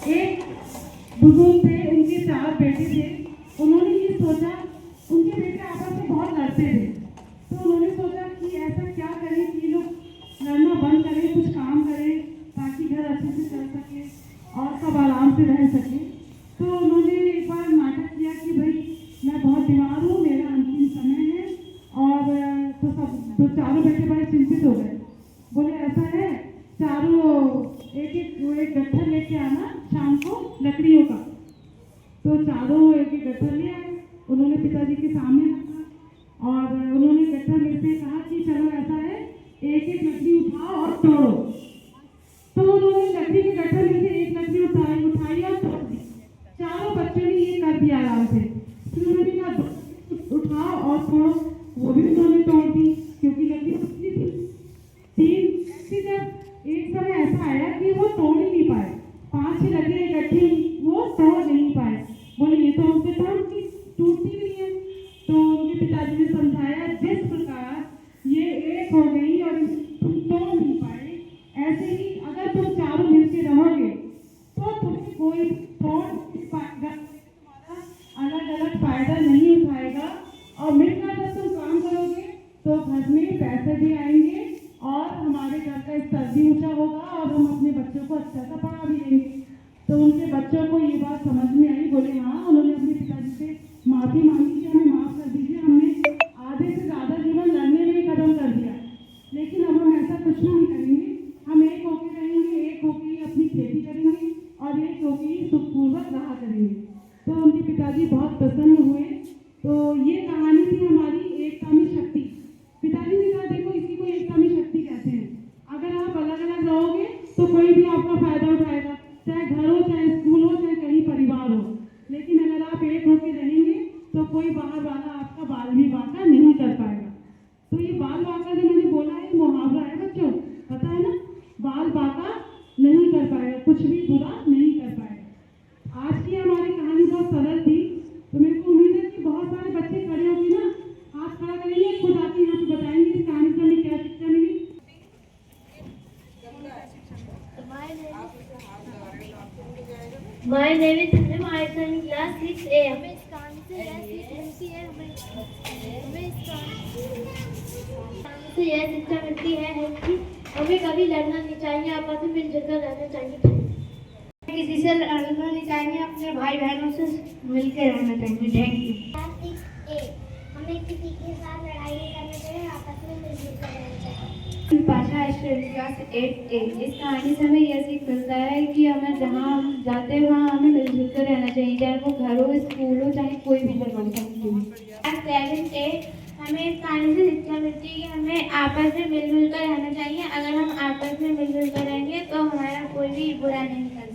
एक बुजुर्ग थे, उनके 4 बेटे थे। उन्होंने ये सोचा, उनके बेटे आपस में बहुत लड़ते थे, तो उन्होंने सोचा कि ऐसा क्या करें कि लोग लड़ना बंद करें, कुछ काम करें ताकि घर अच्छे से चल सके और सब आराम से रह सके। तो उन्होंने एक बार नाटक किया कि भाई मैं बहुत बीमार हूँ, मेरा अंतिम समय है। और तो चारों बेटे बड़े चिंतित हो गए। बोले ऐसा है, चारों एक गट्ठर लेके आना शाम को लकड़ियों का। तो चारों एक गट्ठर ले आए, उन्होंने पिताजी के सामने रखा और उन्होंने गट्ठर में से कहा कि चलो ऐसा है, एक एक लकड़ी उठाओ और तोड़ो। तो उन्होंने लकड़ी के गट्ठर में से एक लकड़ी उठाई और तोड़ दी। चारों बच्चों ने ये कर दिया आराम से। फिर उन्होंने कहा उठाओ और तोड़ो, वो भी उन्होंने तोड़ दी क्योंकि लकड़ी पतली थी। 3 जब एक समय ऐसा आया कि वो तोड़ ही नहीं पाए, 5-6 लकड़ियां इकट्ठी वो तोड़ नहीं पाए। बोले ये तो हमसे टूटती नहीं है। तो उनके पिताजी ने समझाया, जिस प्रकार ये एक हो गई और तुम तोड़ नहीं पाए, ऐसे ही अगर तुम चारों मिलकर रहोगे तो तुम्हें कोई तोड़ नहीं पाएगा, तुम्हारा अलग अलग फायदा नहीं उठाएगा। और मिलकर जब तुम काम करोगे तो घर में पैसे भी आएंगे और हमारे घर का स्तर भी ऊंचा होगा और हम अपने बच्चों को अच्छा सा पढ़ा भी लेंगे। तो उनके बच्चों को ये बात समझ में आई। बोले हाँ, उन्होंने अपने पिताजी से माफ़ी मांगी कि हमें माफ़ कर दीजिए, हमने आधे से ज़्यादा जीवन लड़ने में ही खत्म कर दिया, लेकिन अब हम ऐसा कुछ नहीं करेंगे। हम एक होकर रहेंगे, एक होकर ही अपनी खेती करेंगे और एक होकर ही सुखपूर्वक रहा करेंगे। तो उनके पिताजी बहुत प्रसन्न हुए। तो ये कहानी थी हमारी एकता में शक्ति। पिताजी ने कहा देखो, इसी को एकता में शक्ति कहते हैं। अगर आप अलग अलग रहोगे तो कोई भी आपका फायदा उठाएगा, चाहे घर हो, चाहे स्कूल हो, चाहे कहीं परिवार हो। लेकिन अगर आप एक होकर रहेंगे तो कोई बाहर वाला आपका बाल भी बांका नहीं कर पाएगा। तो ये बाल बांका जो मैंने बोला है, मुहावरा है बच्चों, पता है ना, बाल बांका नहीं कर पाएगा, कुछ भी बुरा नहीं कर पाएगा। आज की हमारी कहानी बहुत सरल थी, तो मेरे को उम्मीद है कि बहुत सारे बच्चे खड़े होकर ना हाथ खड़ा करेंगे, खुद आके यहाँ पे बताएंगे इस कहानी से हमें क्या शिक्षा मिली। My name is Sanjam. I am in class 6A. हमें इस कहानी से यह सीख मिलती है, हमें इस कहानी से यह शिक्षा मिलती है कि हमें कभी लड़ना नहीं चाहिए, आपस में मिलजुल कर रहना चाहिए। किसी से लड़ना नहीं चाहिए, अपने भाई बहनों से मिलकर रहना चाहिए। Thank you. क्लास 6A, हमें किसी के साथ लड़ाई नहीं करनी चाहिए, आपस में मिलजुल कर रहना चाहिए। भाषा स्टूडेंट क्लास 8A। इस कहानी से हमें यह सीख मिलता है कि हमें जहाँ हम जाते हैं वहाँ हमें मिलजुल कर रहना चाहिए, चाहे वो घर हो, स्कूल हो, चाहे कोई भी जगह हो। क्लास 7A, हमें इस कहानी से शिक्षा मिलती है कि हमें आपस में मिलजुल कर रहना चाहिए। अगर हम आपस में मिलजुल कर रहेंगे तो हमारा कोई भी बुरा नहीं कर